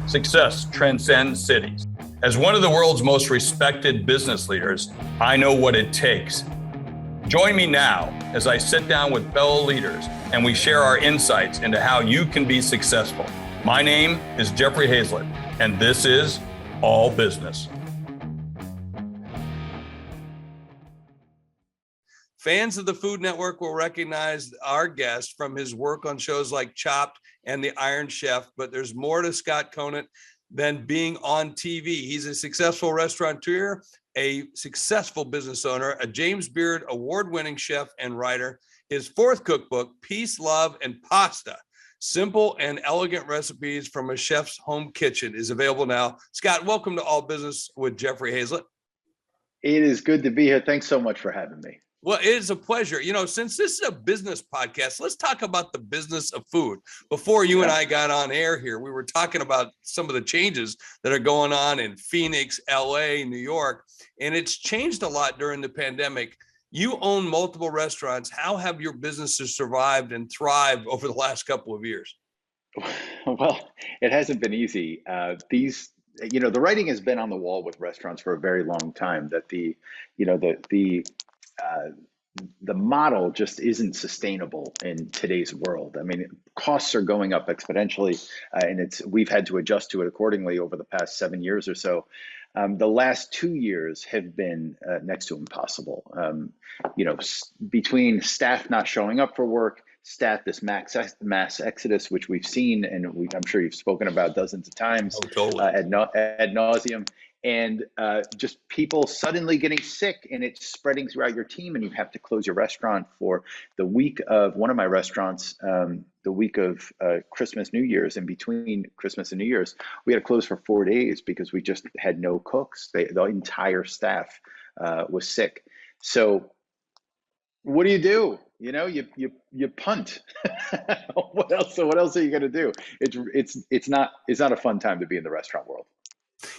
Success transcends cities. As one of the world's most respected business leaders, I know what it takes. Join me now as I sit down with fellow leaders and we share our insights into how you can be successful. My name is Jeffrey Hayzlett, and this is All Business. Fans of the Food Network will recognize our guest from his work on shows like Chopped and The Iron Chef, but there's more to Scott Conant than being on TV. He's a successful restaurateur, a successful business owner, a James Beard award-winning chef and writer. His fourth cookbook, Peace, Love, and Pasta, Simple and Elegant Recipes from a Chef's Home Kitchen, is available now. Scott, welcome to All Business with Jeffrey Hayzlett. It is good to be here. Thanks so much for having me. Well, it is a pleasure. You know, since this is a business podcast, let's talk about the business of food. Before you and I got on air here, we were talking about some of the changes that are going on in Phoenix, LA, New York, and it's changed a lot during the pandemic. You own multiple restaurants. How have your businesses survived and thrived over the last couple of years? Well, it hasn't been easy. The writing has been on the wall with restaurants for a very long time that the model just isn't sustainable in today's world. I mean, costs are going up exponentially, and we've had to adjust to it accordingly over the past 7 years or so. The last 2 years have been next to impossible. Between staff not showing up for work, this mass exodus, which we've seen, and I'm sure you've spoken about dozens of times ad nauseum, and just people suddenly getting sick and it's spreading throughout your team, and you have to close your restaurant for the week of one of my restaurants, the week of Christmas, New Year's, and between Christmas and New Year's, we had to close for 4 days because we just had no cooks. The entire staff was sick. So what do? You punt. What else are you going to do? It's not a fun time to be in the restaurant world.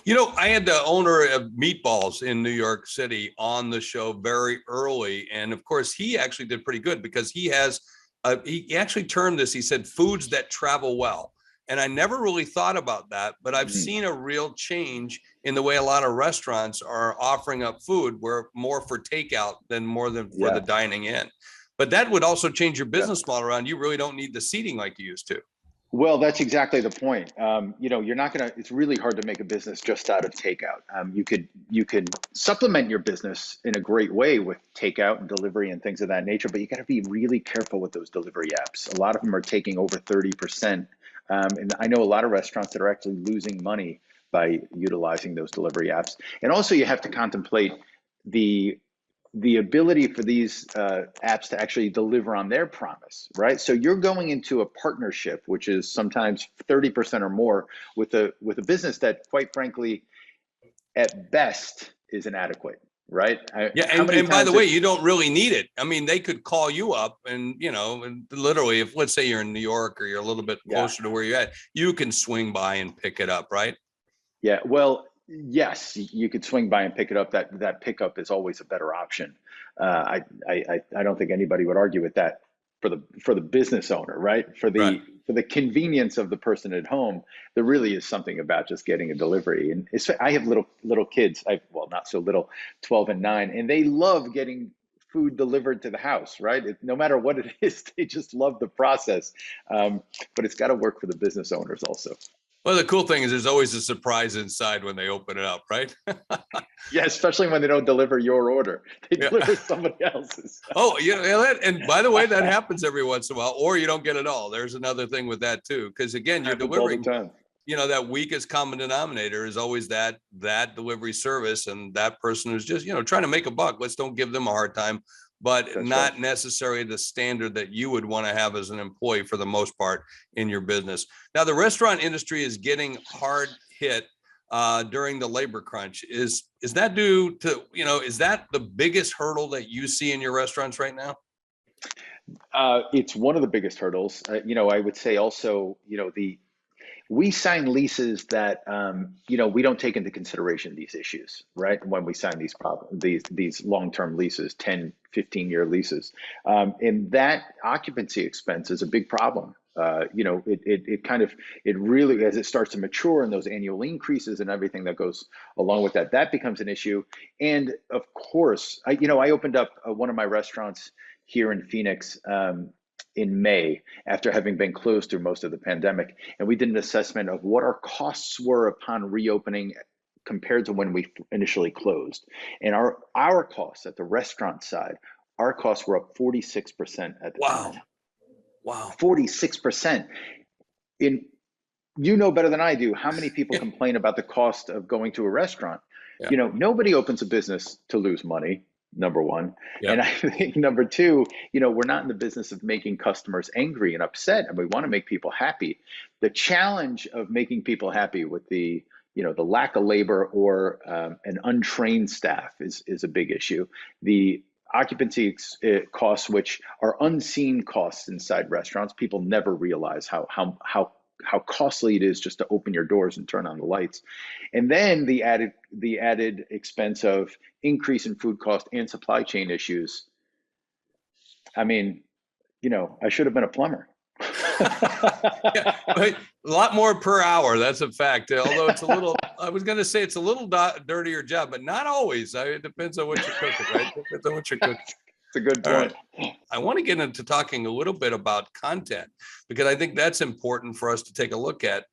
You know, I had the owner of Meatballs in New York City on the show very early. And of course, he actually did pretty good because he actually termed this, he said, foods that travel well. And I never really thought about that, but I've seen a real change in the way a lot of restaurants are offering up food, where more for takeout than for the dining in. But that would also change your business model around. You really don't need the seating like you used to. Well, that's exactly the point. You're not gonna. It's really hard to make a business just out of takeout. You could supplement your business in a great way with takeout and delivery and things of that nature, but you got to be really careful with those delivery apps. A lot of them are taking over 30%, and I know a lot of restaurants that are actually losing money by utilizing those delivery apps. And also, you have to contemplate the ability for these apps to actually deliver on their promise, right? So you're going into a partnership, which is sometimes 30% or more, with a business that, quite frankly, at best is inadequate, right? And by the way, you don't really need it. I mean, they could call you up and literally, if let's say you're in New York or you're a little bit closer to where you're at, you can swing by and pick it up, right? Yeah, well, yes, you could swing by and pick it up. That pickup is always a better option. I don't think anybody would argue with that for the business owner, right? For the convenience of the person at home, there really is something about just getting a delivery. And I have little kids. Not so little, 12 and 9, and they love getting food delivered to the house, right? No matter what it is, they just love the process. But it's got to work for the business owners also. Well, the cool thing is there's always a surprise inside when they open it up, right? Yeah, especially when they don't deliver your order. They deliver somebody else's. Oh, and by the way, that happens every once in a while, or you don't get it all. There's another thing with that too, because again, you're delivering, that weakest common denominator is always that delivery service, and that person who's just, trying to make a buck. Let's don't give them a hard time. But that's not necessarily the standard that you would want to have as an employee for the most part in your business. Now, the restaurant industry is getting hard hit during the labor crunch. Is that due to, is that the biggest hurdle that you see in your restaurants right now? It's one of the biggest hurdles. I would say also, we sign leases that, we don't take into consideration these issues, right? When we sign these long-term leases, 10, 15-year leases. And that occupancy expense is a big problem It really, as it starts to mature and those annual increases and everything that goes along with that, that becomes an issue. And of course, I opened up one of my restaurants here in Phoenix in May after having been closed through most of the pandemic. And we did an assessment of what our costs were upon reopening compared to when we initially closed. And our costs at the restaurant side, our costs were up 46% at the time. Wow. 46%. You know better than I do how many people complain about the cost of going to a restaurant. Yeah. Nobody opens a business to lose money, number one. Yeah. And I think number two, we're not in the business of making customers angry and upset, and we want to make people happy. The challenge of making people happy with the lack of labor or an untrained staff is a big issue. The occupancy costs, which are unseen costs inside restaurants, people never realize how costly it is just to open your doors and turn on the lights. And then the added expense of increase in food cost and supply chain issues. I mean, I should have been a plumber. Yeah, a lot more per hour. That's a fact. Although it's a little, I was going to say it's a little dirtier job, but not always. It depends on what you're cooking, right? Depends on what you're cooking. It's a good point. Right. I want to get into talking a little bit about content, because I think that's important for us to take a look at,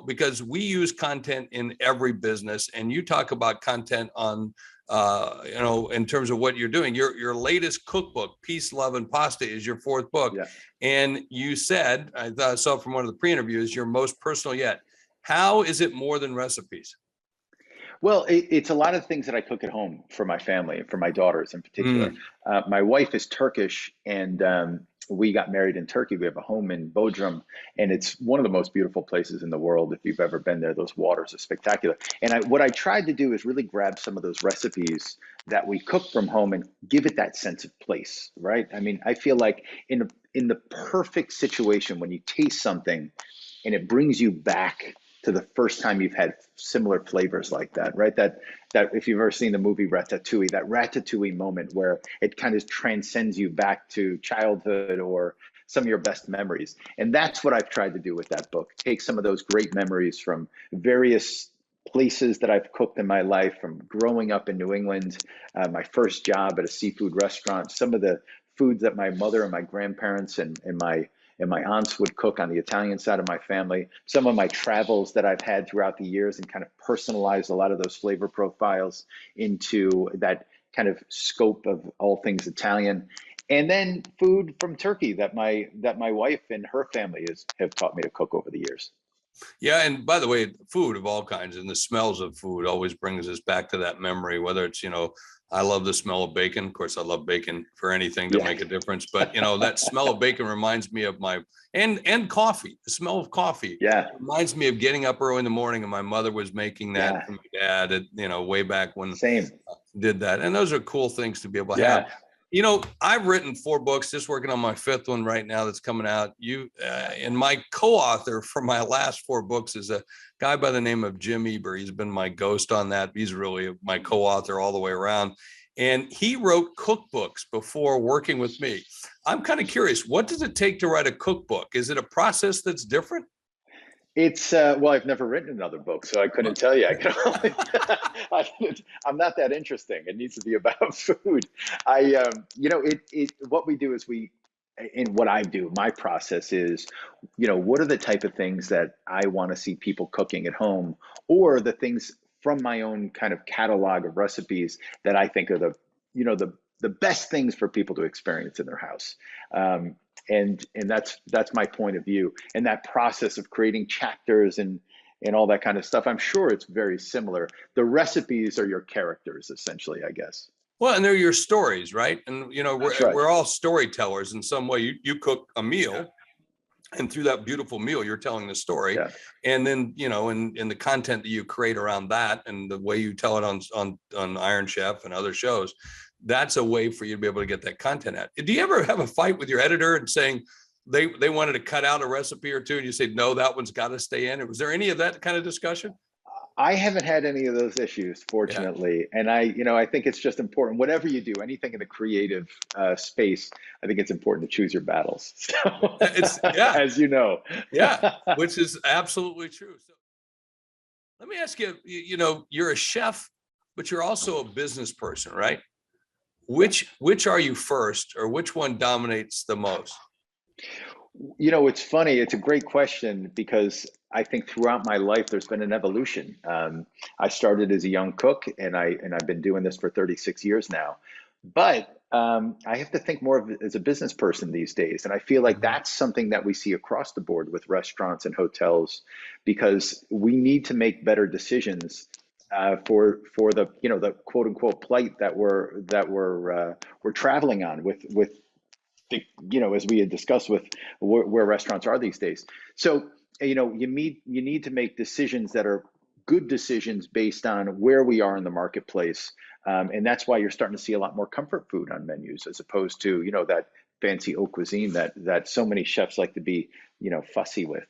because we use content in every business, and you talk about content on in terms of what you're doing. Your latest cookbook, Peace, Love, and Pasta, is your fourth book. Yeah. And you said, I saw from one of the pre-interviews, your most personal yet. How is it more than recipes? Well, it's a lot of things that I cook at home for my family, for my daughters in particular. My wife is Turkish, and we got married in Turkey. We have a home in Bodrum, and it's one of the most beautiful places in the world. If you've ever been there, those waters are spectacular. And what I tried to do is really grab some of those recipes that we cook from home and give it that sense of place, right? I mean, I feel like in the perfect situation, when you taste something and it brings you back to the first time you've had similar flavors like that, right? That if you've ever seen the movie Ratatouille, that Ratatouille moment where it kind of transcends you back to childhood or some of your best memories. And that's what I've tried to do with that book. Take some of those great memories from various places that I've cooked in my life, from growing up in New England, my first job at a seafood restaurant, some of the foods that my mother and my grandparents and my aunts would cook on the Italian side of my family, some of my travels that I've had throughout the years, and kind of personalized a lot of those flavor profiles into that kind of scope of all things Italian. And then food from Turkey that my wife and her family have taught me to cook over the years. Yeah, and by the way, food of all kinds and the smells of food always brings us back to that memory, whether it's, I love the smell of bacon. Of course, I love bacon for anything to make a difference. But, that smell of bacon reminds me of and coffee. The smell of coffee reminds me of getting up early in the morning, and my mother was making that for my dad, way back when did that. And those are cool things to be able to have. I've written 4 books, just working on my 5th one right now that's coming out. And my co-author for my last 4 books is a guy by the name of Jim Eber. He's been my ghost on that. He's really my co-author all the way around. And he wrote cookbooks before working with me. I'm kind of curious, what does it take to write a cookbook? Is it a process that's different? It's well, I've never written another book, so I couldn't tell you. I'm not that interesting. It needs to be about food. What we do is what I do, my process is, what are the type of things that I want to see people cooking at home, or the things from my own kind of catalog of recipes that I think are the best things for people to experience in their house. And that's my point of view. And that process of creating chapters and all that kind of stuff, I'm sure it's very similar. The recipes are your characters, essentially, I guess. Well, and they're your stories, right? And right. We're all storytellers in some way. You cook a meal, and through that beautiful meal, you're telling the story. Yeah. And then, in the content that you create around that, and the way you tell it on Iron Chef and other shows, that's a way for you to be able to get that content out. Do you ever have a fight with your editor and saying they wanted to cut out a recipe or two, and you say, no, that one's got to stay in? Was there any of that kind of discussion? I haven't had any of those issues, fortunately. And I think it's just important, whatever you do, anything in the creative space, I think it's important to choose your battles. So, as you know. Which is absolutely true. So let me ask you, you're a chef, but you're also a business person, right? Which are you first, or which one dominates the most? It's funny. It's a great question because I think throughout my life there's been an evolution. I started as a young cook, and I've been doing this for 36 years now. But I have to think more of it as a business person these days, and I feel like that's something that we see across the board with restaurants and hotels, because we need to make better decisions for the the quote unquote plight that we're traveling on with as we had discussed with where restaurants are these days. So, you need to make decisions that are good decisions based on where we are in the marketplace. And that's why you're starting to see a lot more comfort food on menus, as opposed to, that fancy haute cuisine that so many chefs like to be, fussy with.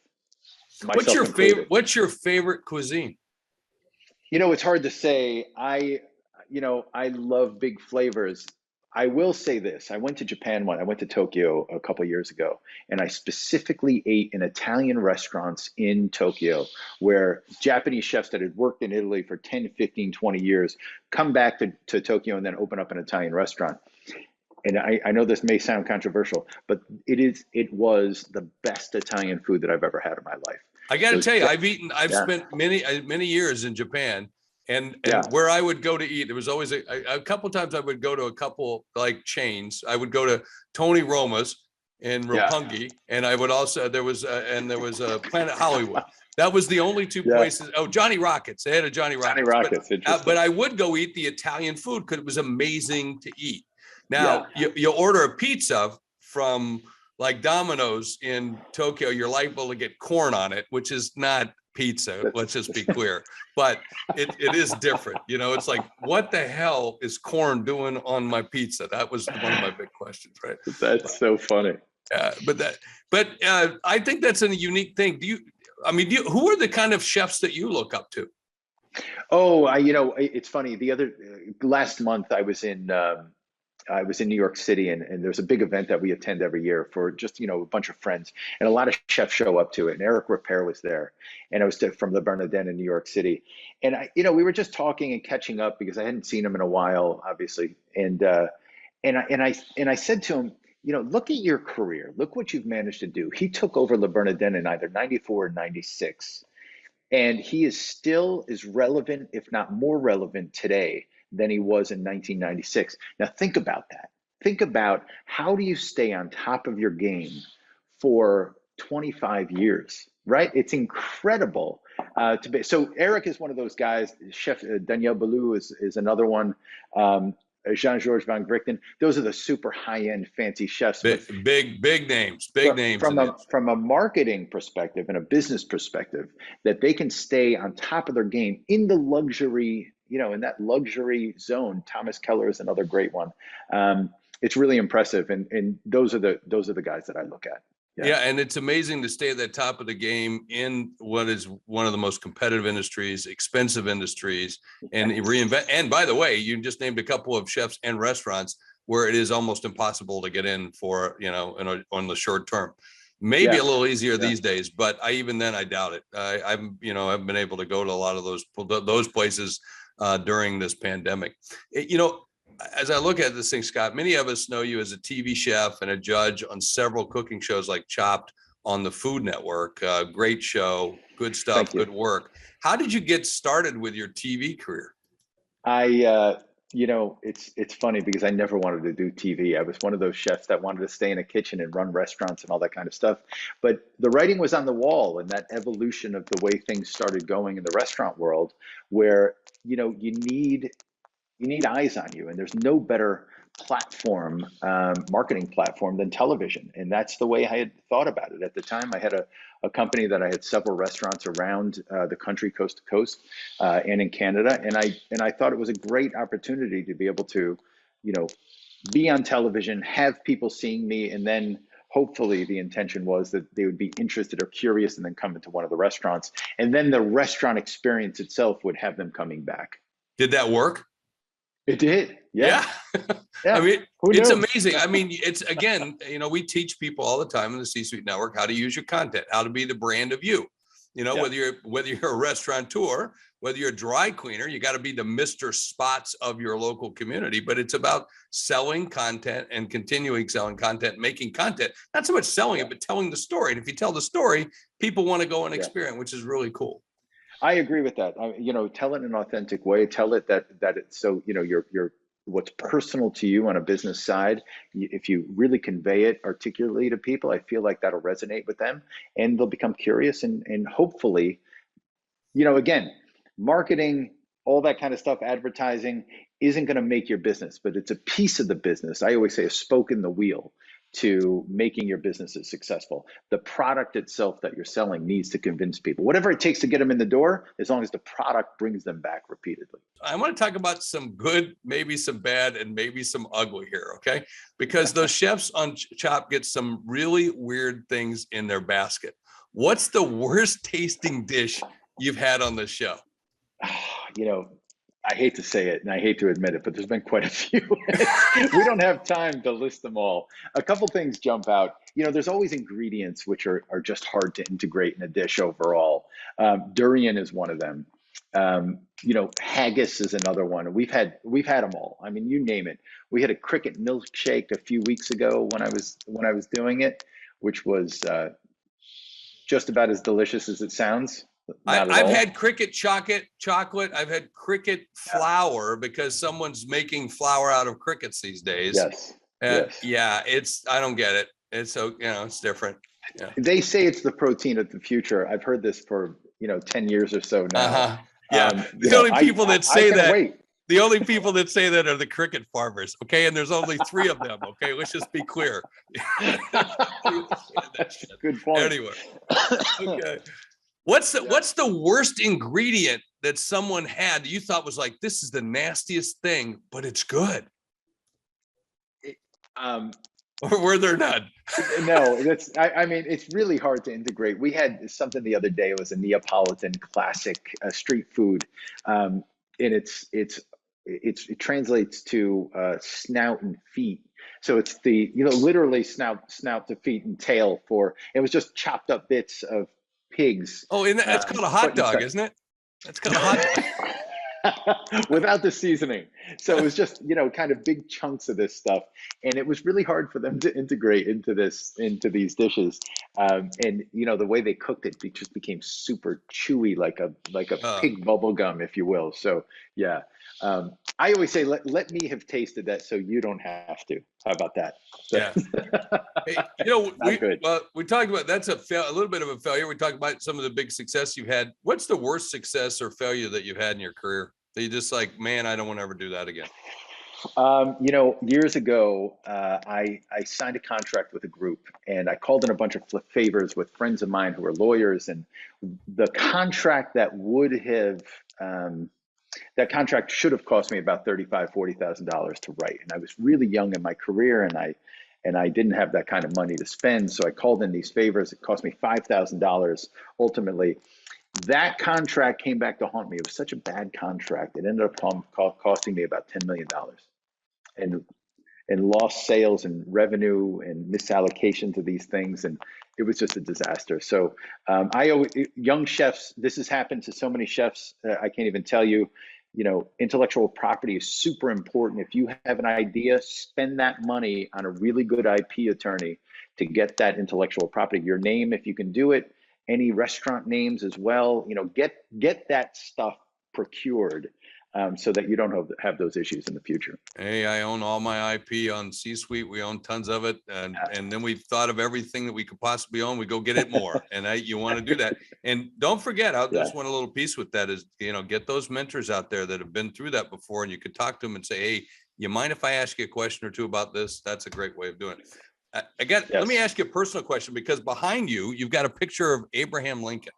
What's your favorite? What's your favorite cuisine? It's hard to say. I love big flavors. I will say this. I went to Japan I went to Tokyo a couple years ago, and I specifically ate in Italian restaurants in Tokyo where Japanese chefs that had worked in Italy for 10, 15, 20 years come back to Tokyo and then open up an Italian restaurant. And I know this may sound controversial, but it was the best Italian food that I've ever had in my life. I got to tell you, I've spent many years in Japan. And where I would go to eat, there was always a couple times I would go to a couple like chains. I would go to Tony Roma's in Roppongi, and I would also there was a Planet Hollywood. That was the only two places. Oh, Johnny Rockets. They had a Johnny Rockets. But I would go eat the Italian food because it was amazing to eat. Now you order a pizza from like Domino's in Tokyo, you're liable to get corn on it, which is not pizza, let's just be clear, but it is different. It's like, what the hell is corn doing on my pizza? That was one of my big questions, right? That's so funny. But I think that's a unique thing. Who are the kind of chefs that you look up to? Oh, it's funny. Last month I was in New York City, and there's a big event that we attend every year for just, a bunch of friends, and a lot of chefs show up to it. And Eric Ripert was there, and I was from the Bernardin in New York City. And we were just talking and catching up because I hadn't seen him in a while, obviously. And I said to him, look at your career, look what you've managed to do. He took over Le Bernardin in either 94 or 96. And he is still as relevant, if not more relevant today than he was in 1996. Now think about that. Think about, how do you stay on top of your game for 25 years, right? It's incredible to be. So Eric is one of those guys. Chef Daniel Boulou is another one. Jean-Georges Van Grichten. Those are the super high-end fancy chefs. Big names. From a marketing perspective and a business perspective, that they can stay on top of their game in the luxury, in that luxury zone. Thomas Keller is another great one. It's really impressive, and those are the guys that I look at. Yeah, and it's amazing to stay at the top of the game in what is one of the most competitive industries, expensive industries, and reinvent. And by the way, you just named a couple of chefs and restaurants where it is almost impossible to get in for, on the short term. Maybe a little easier these days, but I doubt it. I've been able to go to a lot of those places during this pandemic. As I look at this thing, Scott, many of us know you as a TV chef and a judge on several cooking shows like Chopped on the Food Network. Great show, good stuff, good work. How did you get started with your TV career? It's funny because I never wanted to do TV. I was one of those chefs that wanted to stay in a kitchen and run restaurants and all that kind of stuff. But the writing was on the wall, and that evolution of the way things started going in the restaurant world, where, you need eyes on you, and there's no better platform, marketing platform, than television. And that's the way I had thought about it at the time. I had a company that I had several restaurants around the country, coast to coast, and in Canada. And I thought it was a great opportunity to be able to, be on television, have people seeing me, and then hopefully the intention was that they would be interested or curious and then come into one of the restaurants. And then the restaurant experience itself would have them coming back. Did that work? It did. Yeah. I mean, it's amazing. I mean, it's, again, we teach people all the time in the C-Suite Network how to use your content, how to be the brand of you. Whether you're a restaurateur, whether you're a dry cleaner, you got to be the Mr. Spots of your local community. But it's about selling content and continuing selling content, making content, not so much selling it, but telling the story. And if you tell the story, people want to go and experience, which is really cool. I agree with that. Tell it in an authentic way. Tell it that it's so, you're what's personal to you on a business side. If you really convey it articulately to people, I feel like that'll resonate with them and they'll become curious and hopefully, again, marketing, all that kind of stuff, advertising isn't going to make your business, but it's a piece of the business. I always say a spoke in the wheel to making your businesses successful. The product itself that you're selling needs to convince people, whatever it takes to get them in the door, as long as the product brings them back repeatedly. I want to talk about some good, maybe some bad, and maybe some ugly here, okay? Because those chefs on Chopped get some really weird things in their basket. What's the worst tasting dish you've had on the show? I hate to say it and I hate to admit it, but there's been quite a few. We don't have time to list them all. A couple things jump out. There's always ingredients which are just hard to integrate in a dish overall. Durian is one of them. Haggis is another one. We've had them all. I mean, you name it. We had a cricket milkshake a few weeks ago when I was doing it, which was just about as delicious as it sounds. I've had cricket chocolate. I've had cricket flour because someone's making flour out of crickets these days. Yes. Yeah, I don't get it. It's so, it's different. Yeah. They say it's the protein of the future. I've heard this for, 10 years or so now. Yeah. The only people that say that. Wait. The only people that say that are the cricket farmers, okay? And there's only 3 of them, okay? Let's just be clear. Good point. Anyway, okay. What's the worst ingredient that someone had that you thought was like, this is the nastiest thing, but it's good? Or were there none? No, I mean, it's really hard to integrate. We had something the other day. It was a Neapolitan classic street food. And it translates to snout and feet. So it's the, literally snout to feet and tail it was just chopped up bits of pigs. Oh, and that's called a hot dog, isn't it? That's called a hot dog. Without the seasoning. So it was just, kind of big chunks of this stuff. And it was really hard for them to integrate into these dishes. And, the way they cooked it, it just became super chewy, like a pig bubble gum, if you will. So, yeah. I always say, let me have tasted that so you don't have to. How about that? Yeah. Hey, we talked about that's a little bit of a failure. We talked about some of the big success you've had. What's the worst success or failure that you've had in your career that you just like, man, I don't want to ever do that again? Years ago, I signed a contract with a group and I called in a bunch of favors with friends of mine who are lawyers, and the contract that contract should have cost me about $35,000-$40,000 to write. And I was really young in my career and I didn't have that kind of money to spend. So I called in these favors. It cost me $5,000 ultimately. That contract came back to haunt me. It was such a bad contract. It ended up costing me about $10 million and lost sales and revenue and misallocation to these things. And it was just a disaster. So young chefs, this has happened to so many chefs. I can't even tell you, intellectual property is super important. If you have an idea, spend that money on a really good IP attorney to get that intellectual property. Your name, if you can do it, any restaurant names as well, get that stuff procured. So that you don't have those issues in the future. Hey, I own all my IP on C-Suite. We own tons of it. And then we've thought of everything that we could possibly own. We go get it more. And you want to do that. And don't forget, I just want a little piece with that is, get those mentors out there that have been through that before. And you could talk to them and say, hey, you mind if I ask you a question or two about this? That's a great way of doing it. Let me ask you a personal question, because behind you, you've got a picture of Abraham Lincoln.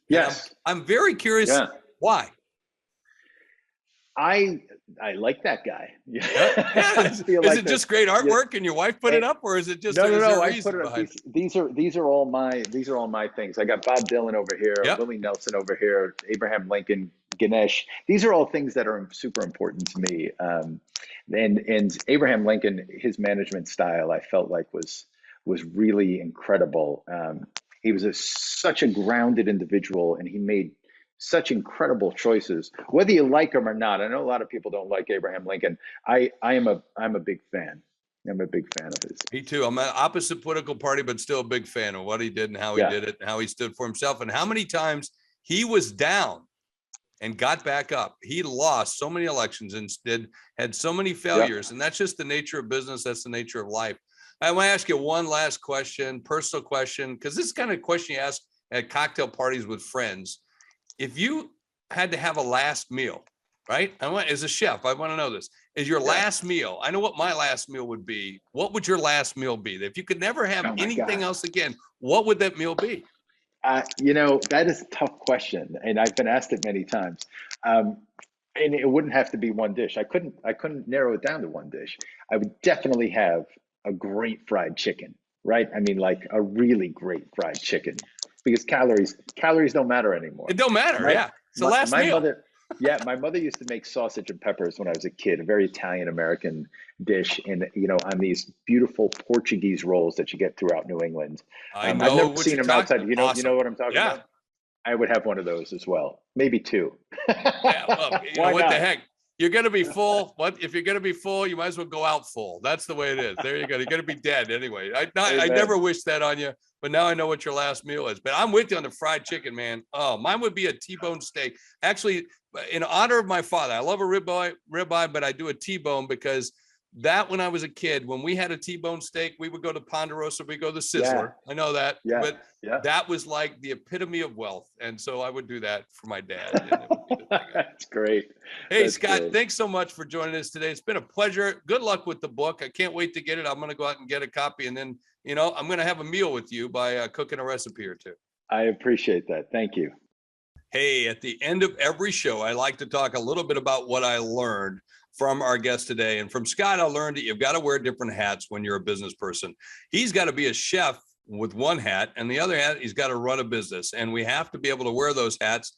Yes. I'm very curious why. I like that guy. Yeah. Is it just great artwork and your wife put it up, or is it just no? I put it up. These are all my things. I got Bob Dylan over here, Willie Nelson over here, Abraham Lincoln, Ganesh. These are all things that are super important to me. And Abraham Lincoln, his management style, I felt like was really incredible. He was such a grounded individual, and he made such incredible choices, whether you like him or not. I know a lot of people don't like Abraham Lincoln. I'm a big fan. I'm a big fan of his. Me too. I'm an opposite political party, but still a big fan of what he did and how he did it and how he stood for himself and how many times he was down and got back up. He lost so many elections and had so many failures. And that's just the nature of business. That's the nature of life. I want to ask you one last question, personal question, because this is kind of question you ask at cocktail parties with friends. If you had to have a last meal, right? As a chef, I want to know this. Is your last meal, I know what my last meal would be. What would your last meal be? If you could never have anything else again, what would that meal be? That is a tough question. And I've been asked it many times. And it wouldn't have to be one dish. I couldn't narrow it down to one dish. I would definitely have a great fried chicken, right? I mean, like a really great fried chicken. Because calories don't matter anymore. It don't matter, It's the last meal. My mother used to make sausage and peppers when I was a kid, a very Italian-American dish, and on these beautiful Portuguese rolls that you get throughout New England. I've never seen them outside. You know what I'm talking about? I would have one of those as well, maybe two. What the heck? You're going to be full. If you're going to be full, you might as well go out full. That's the way it is. There you go. You're going to be dead anyway. I never wish that on you, but now I know what your last meal is. But I'm with you on the fried chicken, man. Oh, mine would be a T-bone steak. Actually, in honor of my father, I love a ribeye, but I do a T-bone because when I was a kid, when we had a T-bone steak, we would go to Ponderosa, we go to Sizzler. I know that, but that was like the epitome of wealth. And so I would do that for my dad. That's great. Hey, that's Scott, thanks so much for joining us today. It's been a pleasure. Good luck with the book. I can't wait to get it. I'm going to go out and get a copy. And then, I'm going to have a meal with you by cooking a recipe or two. I appreciate that. Thank you. Hey, at the end of every show, I like to talk a little bit about what I learned from our guest today. And from Scott, I learned that you've got to wear different hats when you're a business person. He's got to be a chef with one hat, and the other hat, he's got to run a business. And we have to be able to wear those hats,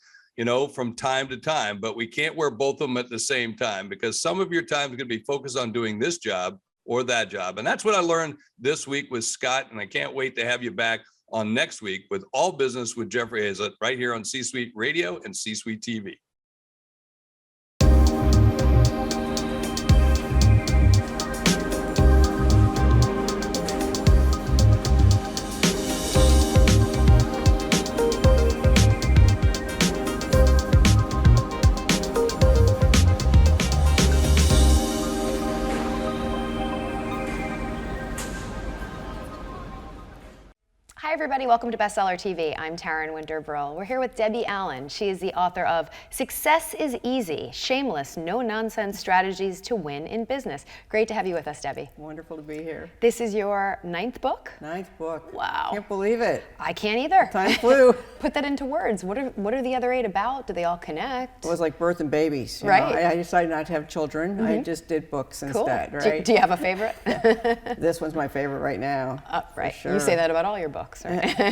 from time to time, but we can't wear both of them at the same time because some of your time is going to be focused on doing this job or that job. And that's what I learned this week with Scott. And I can't wait to have you back on next week with All Business with Jeffrey Hayzlett right here on C-Suite Radio and C-Suite TV. Hi, everybody. Welcome to Bestseller TV. I'm Taryn Winter-Brill. We're here with Debbie Allen. She is the author of Success is Easy, Shameless, No-Nonsense Strategies to Win in Business. Great to have you with us, Debbie. Wonderful to be here. This is your 9th book? 9th book. Wow. Can't believe it. I can't either. Time flew. Put that into words. What are the other 8 about? Do they all connect? It was like birth and babies. Right. I decided not to have children. I just did books instead, right? Do you have a favorite? This one's my favorite right now. Right. Sure. You say that about all your books, right?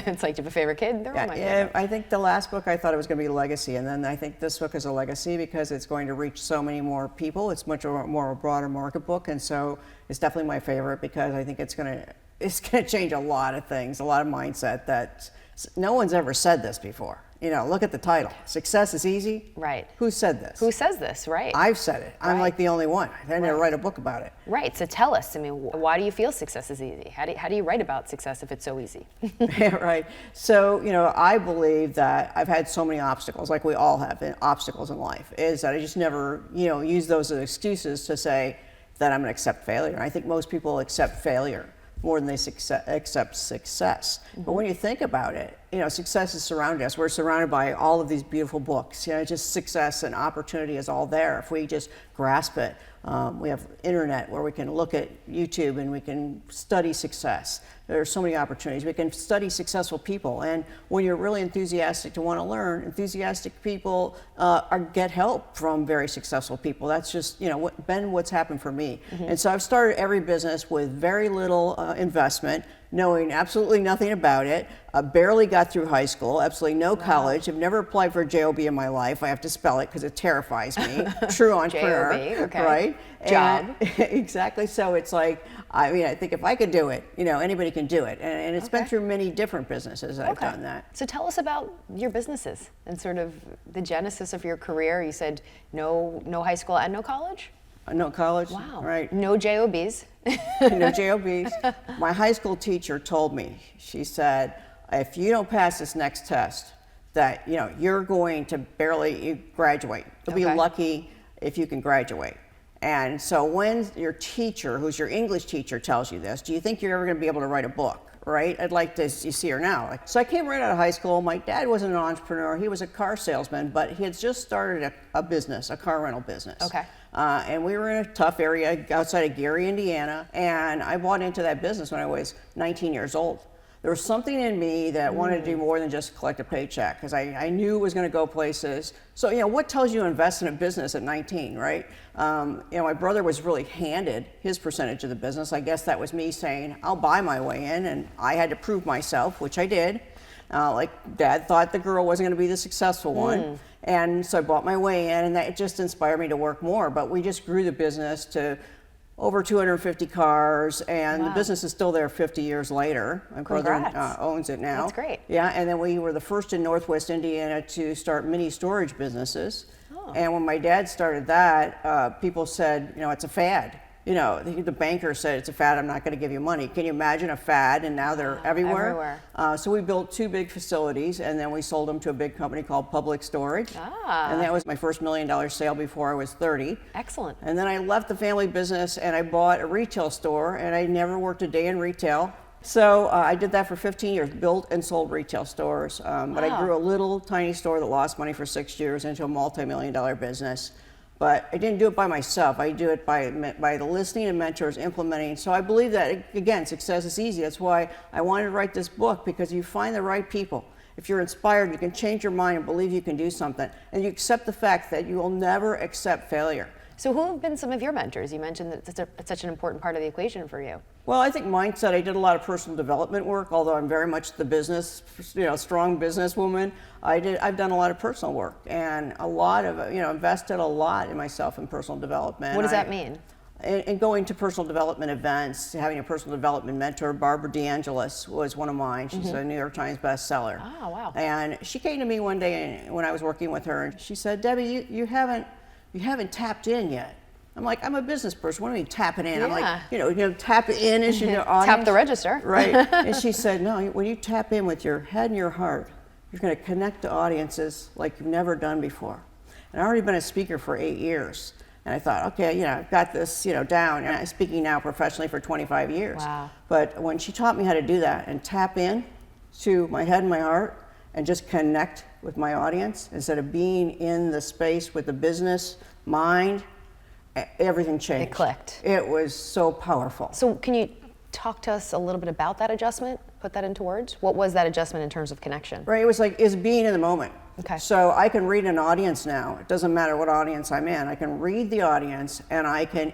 It's like, do you have a favorite kid? They're all my favorite. I think the last book I thought it was going to be legacy, and then I think this book is a legacy because it's going to reach so many more people. It's much more a broader market book, and so it's definitely my favorite because I think it's going to change a lot of things, a lot of mindset that no one's ever said this before. Look at the title. Success is easy. Right. Who said this? Who says this? Right. I've said it. I'm like the only one. I didn't write a book about it. Right. So tell us. I mean, why do you feel success is easy? How do you write about success if it's so easy? Yeah, right. So, I believe that I've had so many obstacles, like we all have obstacles in life, is that I just never, use those as excuses to say that I'm going to accept failure. I think most people accept failure more than they accept success. Mm-hmm. But when you think about it, success is surrounding us. We're surrounded by all of these beautiful books. Just success and opportunity is all there if we just grasp it. We have internet where we can look at YouTube and we can study success. There are so many opportunities. We can study successful people, and when you're really enthusiastic to want to learn, enthusiastic people get help from very successful people. That's just what's happened for me. And so I've started every business with very little investment, knowing absolutely nothing about it. I barely got through high school, absolutely no college. I've never applied for a JOB in my life. I have to spell it because it terrifies me. True entrepreneur, JOB, okay. right? Job. Exactly. So it's like, I think if I could do it, anybody can do it. And it's been through many different businesses that I've done that. So tell us about your businesses and sort of the genesis of your career. You said no high school and no college? No college. Wow. Right. No JOBs. No JOBs. My high school teacher told me, she said, if you don't pass this next test, that you're going to barely graduate. You'll be lucky if you can graduate. And so when your teacher, who's your English teacher, tells you this, do you think you're ever going to be able to write a book? Right? I'd like to you see her now. So I came right out of high school. My dad wasn't an entrepreneur. He was a car salesman, but he had just started a business, a car rental business. Okay. And we were in a tough area outside of Gary, Indiana. And I bought into that business when I was 19 years old. There was something in me that wanted to do more than just collect a paycheck, because I knew it was going to go places. So, what tells you to invest in a business at 19, right? My brother was really handed his percentage of the business. I guess that was me saying, I'll buy my way in, and I had to prove myself, which I did. Like Dad thought the girl wasn't going to be the successful one. And so I bought my way in, and that just inspired me to work more. But we just grew the business to over 250 cars, and the business is still there 50 years later. My brother owns it now. That's great. Yeah, and then we were the first in Northwest Indiana to start mini storage businesses. And when my dad started that, people said, it's a fad. The banker said, it's a fad, I'm not going to give you money. Can you imagine a fad? And now they're everywhere. So we built 2 big facilities, and then we sold them to a big company called Public Storage. And that was my first $1 million sale before I was 30. Excellent. And then I left the family business and I bought a retail store, and I never worked a day in retail. So I did that for 15 years, built and sold retail stores. But I grew a little tiny store that lost money for 6 years into a multi-million-dollar business. But I didn't do it by myself. I do it by the listening to mentors, implementing. So I believe that, again, success is easy. That's why I wanted to write this book, because you find the right people. If you're inspired, you can change your mind and believe you can do something. And you accept the fact that you will never accept failure. So who have been some of your mentors? You mentioned that it's such an important part of the equation for you. Well, I think mindset, I did a lot of personal development work, although I'm very much the business, strong businesswoman. I've done a lot of personal work, and a lot of, invested a lot in myself in personal development. What does that mean? And going to personal development events, having a personal development mentor. Barbara DeAngelis was one of mine. She's a New York Times bestseller. Oh, wow. And she came to me one day when I was working with her, and she said, Debbie, you haven't tapped in yet. I'm like, I'm a business person. What do you mean tapping in? I'm like, tap in as your audience. Tap the register. Right. And she said, no, when you tap in with your head and your heart, you're going to connect to audiences like you've never done before. And I've already been a speaker for 8 years. And I thought, okay, I've got this, down. And I'm speaking now professionally for 25 years. Wow. But when she taught me how to do that and tap in to my head and my heart and just connect with my audience instead of being in the space with the business mind, everything changed. It clicked. It was so powerful. So can you talk to us a little bit about that adjustment? Put that into words? What was that adjustment in terms of connection? Right, it was like, is being in the moment. Okay. So I can read an audience now. It doesn't matter what audience I'm in. I can read the audience, and I can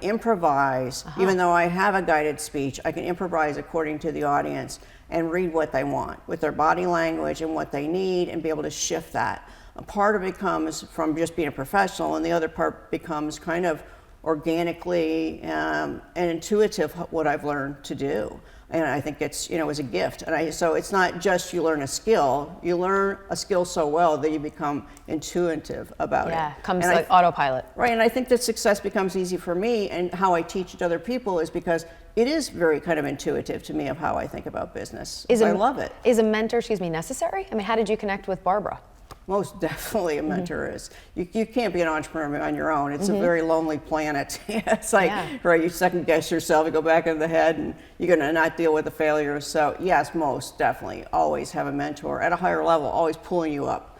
improvise. Even though I have a guided speech, I can improvise according to the audience and read what they want with their body language and what they need, and be able to shift that. A part of it comes from just being a professional, and the other part becomes kind of organically and intuitive what I've learned to do. And I think it's, it's a gift. And so it's not just you learn a skill, you learn a skill so well that you become intuitive about it. Yeah, comes like autopilot. Right, and I think that success becomes easy for me, and how I teach it to other people is because it is very kind of intuitive to me of how I think about business. I love it. Is a mentor, necessary? I mean, how did you connect with Barbara? Most definitely a mentor is. You can't be an entrepreneur on your own. It's a very lonely planet. It's like, right, you second guess yourself, you go back into the head, and you're going to not deal with the failures. So yes, most definitely always have a mentor at a higher level, always pulling you up.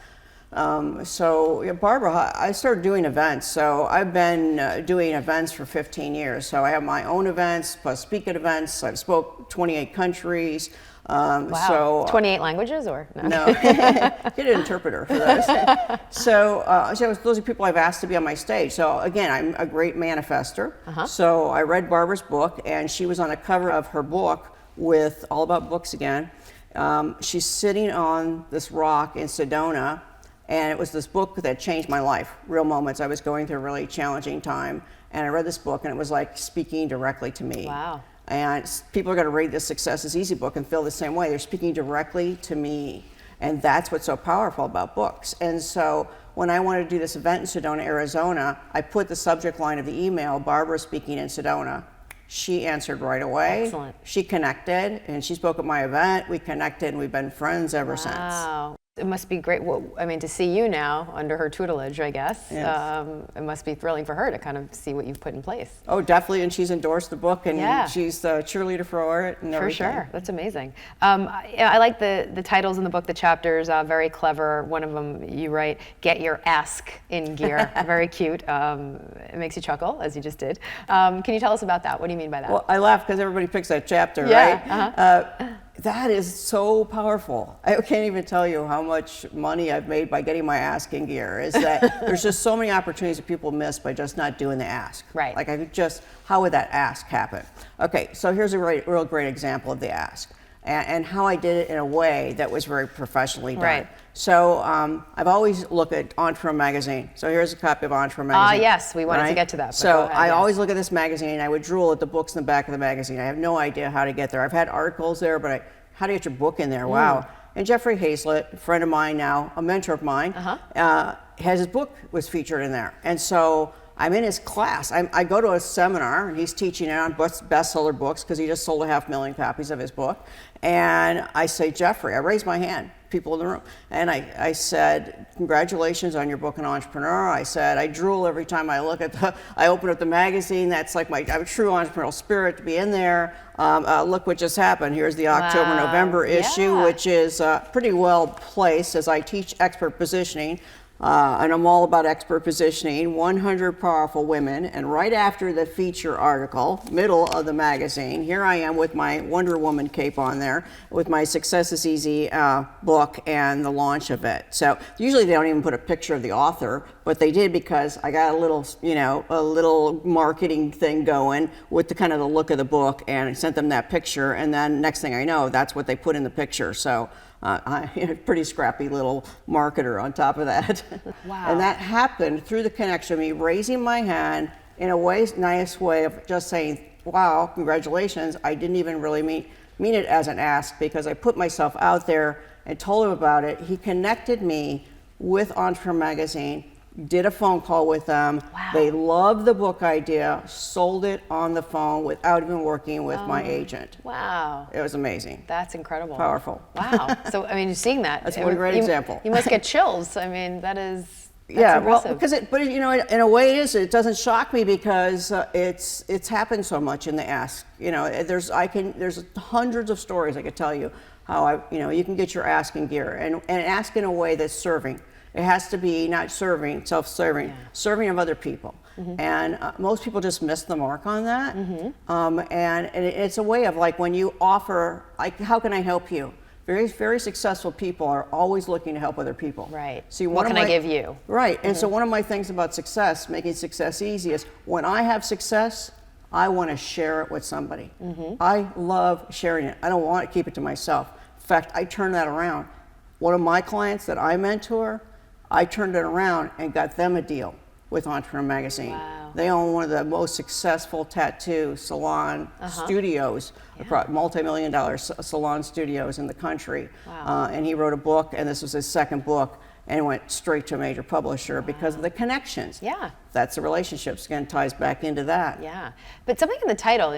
So yeah, Barbara, I started doing events. So I've been doing events for 15 years. So I have my own events, plus speak at events. I've spoke 28 countries. Wow. So 28 languages or no? No, get an interpreter for those. So those are people I've asked to be on my stage. So again, I'm a great manifester. So I read Barbara's book, and she was on the cover of her book with All About Books again. She's sitting on this rock in Sedona, and it was this book that changed my life. Real moments. I was going through a really challenging time, and I read this book, and it was like speaking directly to me. Wow. And people are going to read this Success is Easy book and feel the same way. They're speaking directly to me. And that's what's so powerful about books. And so when I wanted to do this event in Sedona, Arizona, I put the subject line of the email, Barbara speaking in Sedona. She answered right away. Excellent. She connected, and she spoke at my event. We connected, and we've been friends ever since. Wow. It must be great. Well, I mean, to see you now under her tutelage, I guess. Yes. It must be thrilling for her to kind of see what you've put in place. Oh, definitely. And she's endorsed the book, and Yeah. she's the cheerleader for it. And For everything. sure. That's amazing. I like the titles in the book, the chapters, very clever. One of them, you write, "Get your ask in gear." Very cute. It makes you chuckle, as you just did. Can you tell us about that? What do you mean by that? Well, I laugh because everybody picks that chapter, Yeah, right? That is so powerful. I can't even tell you how much money I've made by getting my ask in gear. Is that there's just so many opportunities that people miss by just not doing the ask. Right. Like how would that ask happen? Okay, so here's a real great example of the ask. And how I did it in a way that was very professionally done. Right. So I've always looked at Entrepreneur magazine. So here's a copy of Entrepreneur magazine. Yes, we wanted to get to that. But So go ahead, I yes. always look at this magazine. I would drool at the books in the back of the magazine. I have no idea how to get there. I've had articles there, but how do you get your book in there? Wow. And Jeffrey Hayzlett, a friend of mine now, a mentor of mine, has his book was featured in there. And so I'm in his class. I go to a seminar, and he's teaching it on bestseller books because he just sold 500,000 copies of his book. And I say, Jeffrey, I raise my hand, people in the room, and I said, congratulations on your book, An Entrepreneur. I said, I drool every time I open up the magazine. That's like I have a true entrepreneurial spirit to be in there. Look what just happened. Here's the October-November issue, which is pretty well placed as I teach expert positioning. And I'm all about expert positioning, 100 powerful women. And right after the feature article, middle of the magazine, here I am with my Wonder Woman cape on there, with my Success is Easy book and the launch of it. So usually they don't even put a picture of the author, but they did because I got a little marketing thing going with the kind of the look of the book, and I sent them that picture. And then next thing I know, that's what they put in the picture. So I'm a pretty scrappy little marketer on top of that. Wow. And that happened through the connection of me raising my hand in a nice way of just saying, wow, congratulations. I didn't even really mean it as an ask because I put myself out there and told him about it. He connected me with Entrepreneur Magazine, did a phone call with them. Wow. They loved the book idea, sold it on the phone without even working with my agent. Wow. It was amazing. That's incredible. Powerful. Wow. So, I mean, seeing that. That's one great example. You must get chills. I mean, that's yeah, impressive. well, in a way it doesn't shock me because it's happened so much in the ask. There's hundreds of stories I could tell you how you can get your ask in gear and ask in a way that's serving. It has to be not serving, self-serving, serving of other people. Mm-hmm. And most people just miss the mark on that. Mm-hmm. And it's a way of like when you offer, like, how can I help you? Very, very successful people are always looking to help other people. Right. See, what can I give you? Right. And so one of my things about success, making success easy, is when I have success, I want to share it with somebody. Mm-hmm. I love sharing it. I don't want to keep it to myself. In fact, I turn that around. One of my clients that I mentor, I turned it around and got them a deal with Entrepreneur Magazine. Wow. They own one of the most successful tattoo salon studios, multi-million-dollar salon studios in the country. Wow. And he wrote a book, and this was his second book, and it went straight to a major publisher because of the connections. Yeah. that's the relationships. Again, ties back into that. Yeah, but something in the title,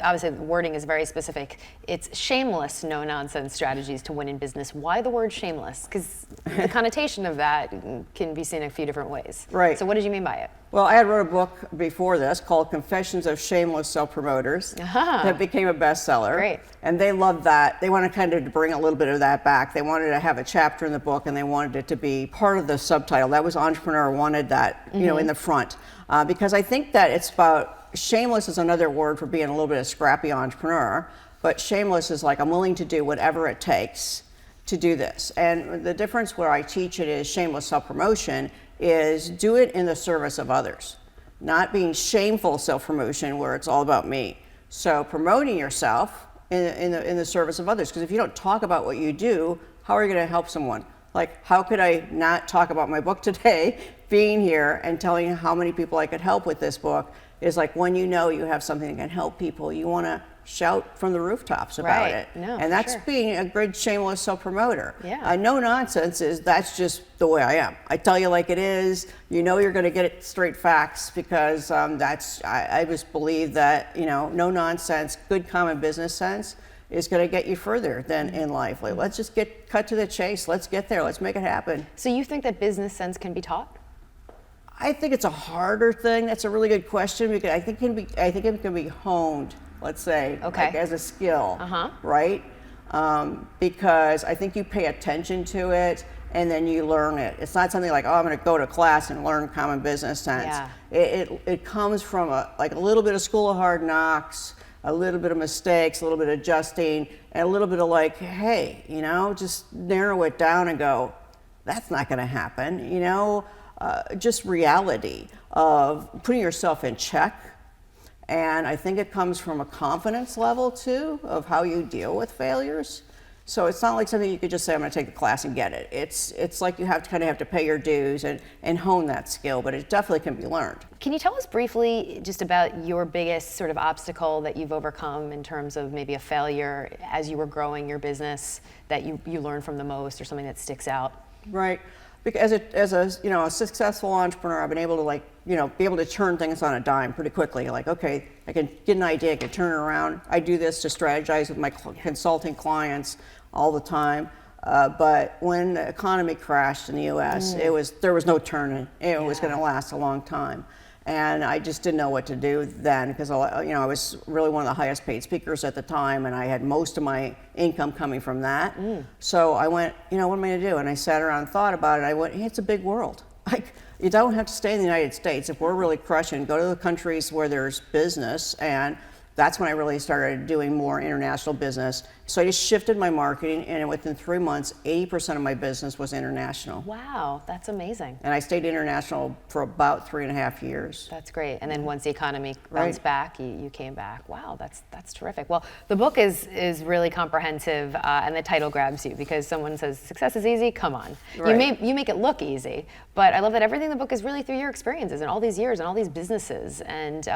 obviously the wording is very specific. It's shameless, no nonsense strategies to win in business. Why the word shameless? Because the connotation of that can be seen a few different ways. Right. So what did you mean by it? Well, I had wrote a book before this called Confessions of Shameless Self-Promoters that became a bestseller. Great. And they loved that. They wanted kind of to bring a little bit of that back. They wanted to have a chapter in the book, and they wanted it to be part of the subtitle. That was Entrepreneur wanted that, in the front. Because I think that it's about, shameless is another word for being a little bit of scrappy entrepreneur, but shameless is like, I'm willing to do whatever it takes to do this. And the difference where I teach it is shameless self-promotion is do it in the service of others, not being shameful self-promotion where it's all about me. So promoting yourself in the service of others, because if you don't talk about what you do, how are you going to help someone? Like, how could I not talk about my book today, being here and telling you how many people I could help with this book is like when you know you have something that can help people, you want to shout from the rooftops about it. No, and that's sure. being a good shameless self-promoter. Yeah. No nonsense that's just the way I am. I tell you like it is. You know you're going to get it straight facts because I just believe that, no nonsense, good common business sense is going to get you further than in life. Like, let's just cut to the chase. Let's get there. Let's make it happen. So you think that business sense can be taught? I think it's a harder thing. That's a really good question because I think it can be honed. Let's say, like as a skill, right? Because I think you pay attention to it and then you learn it. It's not something like, I'm going to go to class and learn common business sense. Yeah. It comes from a little bit of school of hard knocks, a little bit of mistakes, a little bit of adjusting, and a little bit of like, hey, just narrow it down and go, that's not going to happen. Just reality of putting yourself in check. And I think it comes from a confidence level too of how you deal with failures. So it's not like something you could just say, I'm going to take the class and get it. It's like you have to pay your dues and hone that skill, but it definitely can be learned. Can you tell us briefly just about your biggest sort of obstacle that you've overcome in terms of maybe a failure as you were growing your business that you learned from the most, or something that sticks out? Right. Because as a successful entrepreneur, I've been able to be able to turn things on a dime pretty quickly. Like, okay, I can get an idea, I can turn it around. I do this to strategize with my consulting clients all the time. But when the economy crashed in the U.S., there was no turning. It was going to last a long time. And I just didn't know what to do then because I was really one of the highest paid speakers at the time, and I had most of my income coming from that. So I went, what am I going to do? And I sat around and thought about it. I went, hey, it's a big world. Like, you don't have to stay in the United States. If we're really crushing, go to the countries where there's business. And that's when I really started doing more international business. So I just shifted my marketing, and within 3 months, 80% of my business was international. Wow, that's amazing. And I stayed international for about 3.5 years. That's great. And then once the economy bounced back, you came back. Wow, that's terrific. Well, the book is really comprehensive, and the title grabs you because someone says success is easy. Come on, you make it look easy, but I love that everything in the book is really through your experiences and all these years and all these businesses, and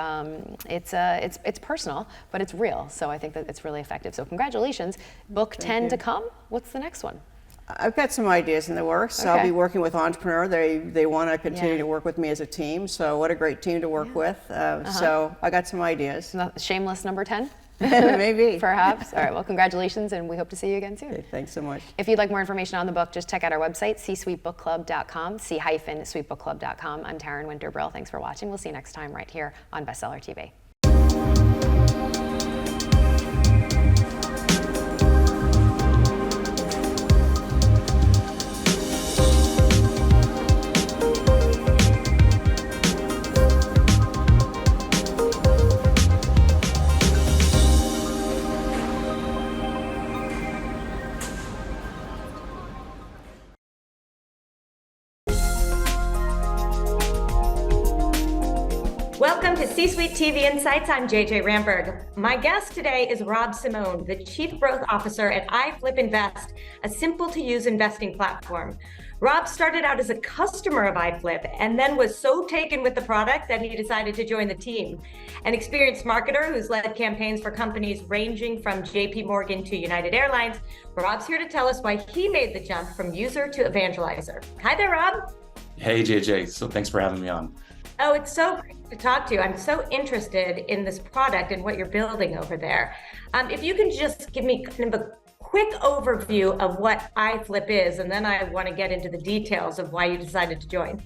it's personal, but it's real. So I think that it's really effective. So congratulations. Book 10 to come. What's the next one? I've got some ideas in the works. Okay. I'll be working with Entrepreneur. They want to continue to work with me as a team. So what a great team to work with. So I got some ideas. Shameless number 10? Maybe. Perhaps. All right. Well, congratulations, and we hope to see you again soon. Okay, thanks so much. If you'd like more information on the book, just check out our website, c-suitebookclub.com, c-suitebookclub.com. I'm Taryn Winter-Brill. Thanks for watching. We'll see you next time right here on Bestseller TV. Welcome to C-Suite TV Insights. I'm JJ Ramberg. My guest today is Rob Simone, the Chief Growth Officer at iFlip Invest, a simple-to-use investing platform. Rob started out as a customer of iFlip and then was so taken with the product that he decided to join the team. An experienced marketer who's led campaigns for companies ranging from JP Morgan to United Airlines, Rob's here to tell us why he made the jump from user to evangelizer. Hi there, Rob. Hey, JJ. So thanks for having me on. Oh, it's so great to talk to you. I'm so interested in this product and what you're building over there. If you can just give me kind of a quick overview of what iFlip is, and then I want to get into the details of why you decided to join.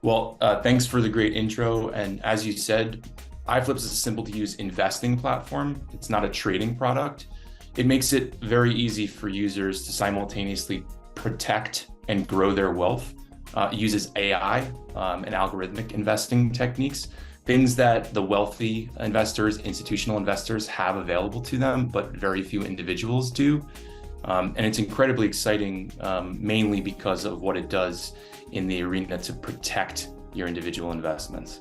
Well, thanks for the great intro. And as you said, iFlip is a simple to use investing platform. It's not a trading product. It makes it very easy for users to simultaneously protect and grow their wealth. It uses AI and algorithmic investing techniques, things that the wealthy investors, institutional investors have available to them, but very few individuals do. And it's incredibly exciting, mainly because of what it does in the arena to protect your individual investments.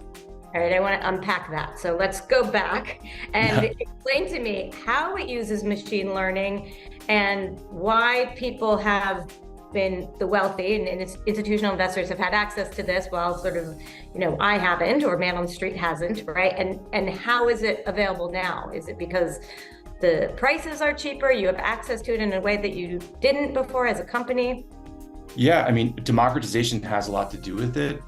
All right, I want to unpack that. So let's go back and explain to me how it uses machine learning and why people have been, the wealthy and institutional investors have had access to this while sort of, I haven't, or man on the street hasn't, right? And how is it available now? Is it because the prices are cheaper, you have access to it in a way that you didn't before as a company? Yeah, I mean, democratization has a lot to do with it.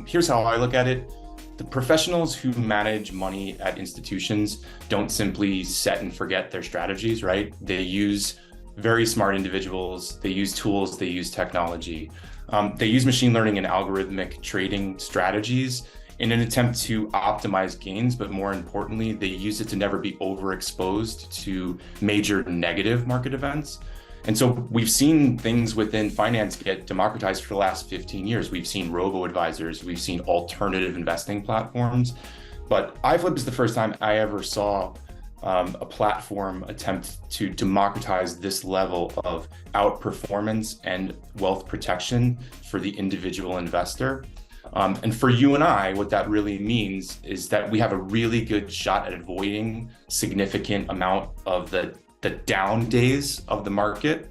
Here's how I look at it. The professionals who manage money at institutions don't simply set and forget their strategies, right? They use very smart individuals, they use tools, they use technology. They use machine learning and algorithmic trading strategies in an attempt to optimize gains, but more importantly, they use it to never be overexposed to major negative market events. And so we've seen things within finance get democratized for the last 15 years. We've seen robo-advisors, we've seen alternative investing platforms, but iFlip is the first time I ever saw a platform attempt to democratize this level of outperformance and wealth protection for the individual investor. And for you and I, what that really means is that we have a really good shot at avoiding significant amount of the down days of the market,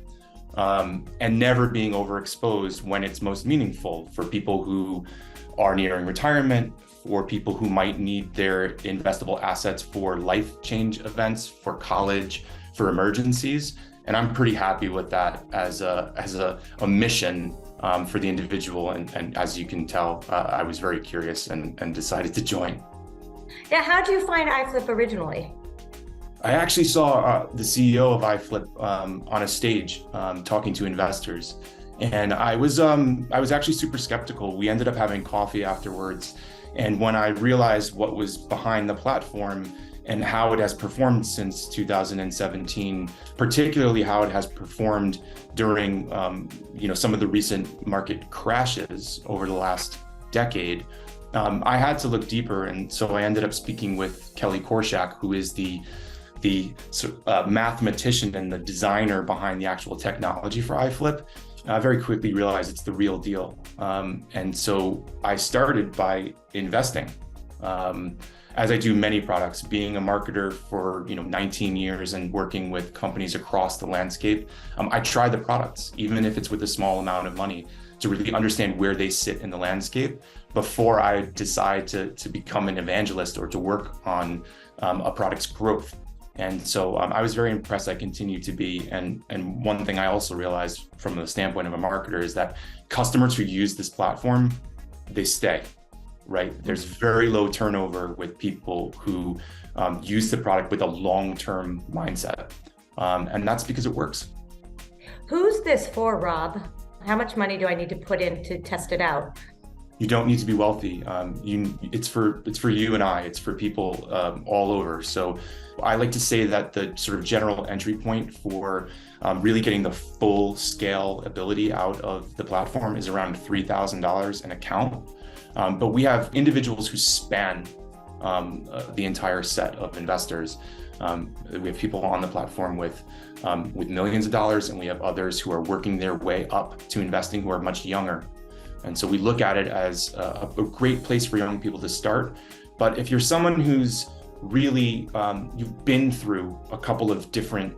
and never being overexposed when it's most meaningful for people who are nearing retirement, for people who might need their investable assets for life change events, for college, for emergencies. And I'm pretty happy with that as a mission for the individual. And as you can tell, I was very curious and decided to join. Yeah, how did you find iFlip originally? I actually saw the CEO of iFlip on a stage talking to investors, and I was actually super skeptical. We ended up having coffee afterwards, and when I realized what was behind the platform and how it has performed since 2017, particularly how it has performed during some of the recent market crashes over the last decade, I had to look deeper, and so I ended up speaking with Kelly Korshak, who is the mathematician and the designer behind the actual technology for iFlip. I very quickly realized it's the real deal. And so I started by investing, as I do many products, being a marketer for 19 years and working with companies across the landscape. I try the products, even if it's with a small amount of money, to really understand where they sit in the landscape before I decide to become an evangelist or to work on a product's growth. And so I was very impressed. I continue to be. And one thing I also realized from the standpoint of a marketer is that customers who use this platform, they stay, right? There's very low turnover with people who use the product with a long-term mindset. And that's because it works. Who's this for, Rob? How much money do I need to put in to test it out? You don't need to be wealthy. It's for you and I. It's for people all over. So I like to say that the sort of general entry point for really getting the full scale ability out of the platform is around $3,000 an account. But we have individuals who span the entire set of investors. We have people on the platform with millions of dollars, and we have others who are working their way up to investing who are much younger. And so we look at it as a great place for young people to start. But if you're someone who's really, you've been through a couple of different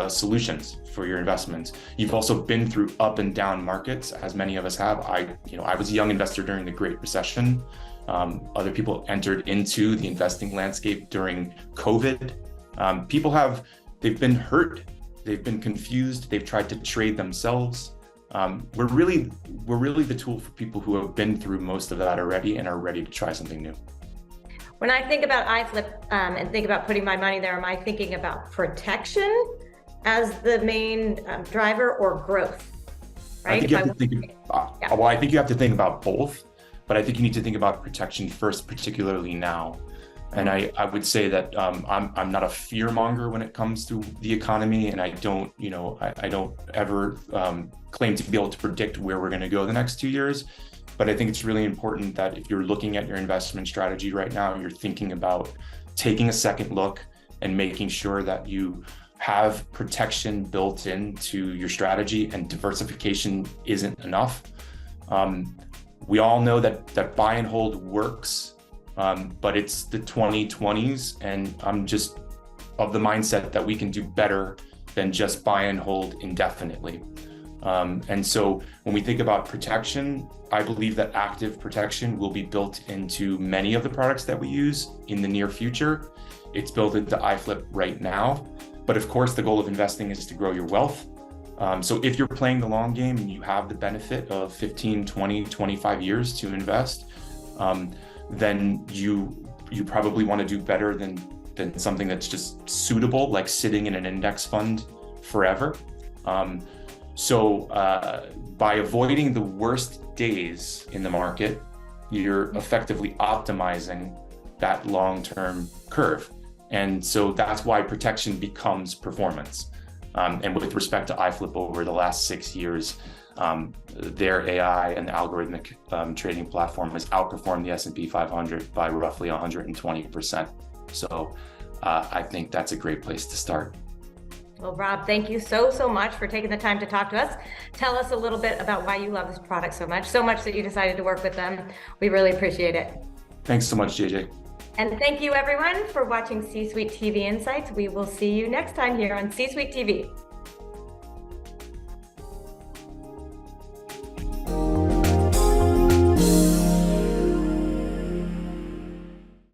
solutions for your investments, you've also been through up and down markets, as many of us have. I was a young investor during the Great Recession. Other people entered into the investing landscape during COVID. They've been hurt, they've been confused, they've tried to trade themselves. We're really the tool for people who have been through most of that already and are ready to try something new. When I think about iFlip and think about putting my money there, am I thinking about protection as the main driver or growth? Right? I think you have to think about both, but I think you need to think about protection first, particularly now. And I would say that I'm not a fear monger when it comes to the economy, and I don't ever claim to be able to predict where we're going to go the next 2 years. But I think it's really important that if you're looking at your investment strategy right now, you're thinking about taking a second look and making sure that you have protection built into your strategy, and diversification isn't enough. We all know that buy and hold works. But it's the 2020s, and I'm just of the mindset that we can do better than just buy and hold indefinitely. And so when we think about protection, I believe that active protection will be built into many of the products that we use in the near future. It's built into iFlip right now. But of course, the goal of investing is to grow your wealth. So if you're playing the long game and you have the benefit of 15, 20, 25 years to invest, then you probably want to do better than something that's just suitable, like sitting in an index fund forever. So by avoiding the worst days in the market, you're effectively optimizing that long-term curve. And so that's why protection becomes performance. And with respect to iFlip, over the last 6 years, their AI and algorithmic trading platform has outperformed the S&P 500 by roughly 120%. So I think that's a great place to start. Well, Rob, thank you so much for taking the time to talk to us. Tell us a little bit about why you love this product so much that you decided to work with them. We really appreciate it. Thanks so much, JJ. And thank you everyone for watching C-Suite TV Insights. We will see you next time here on C-Suite TV.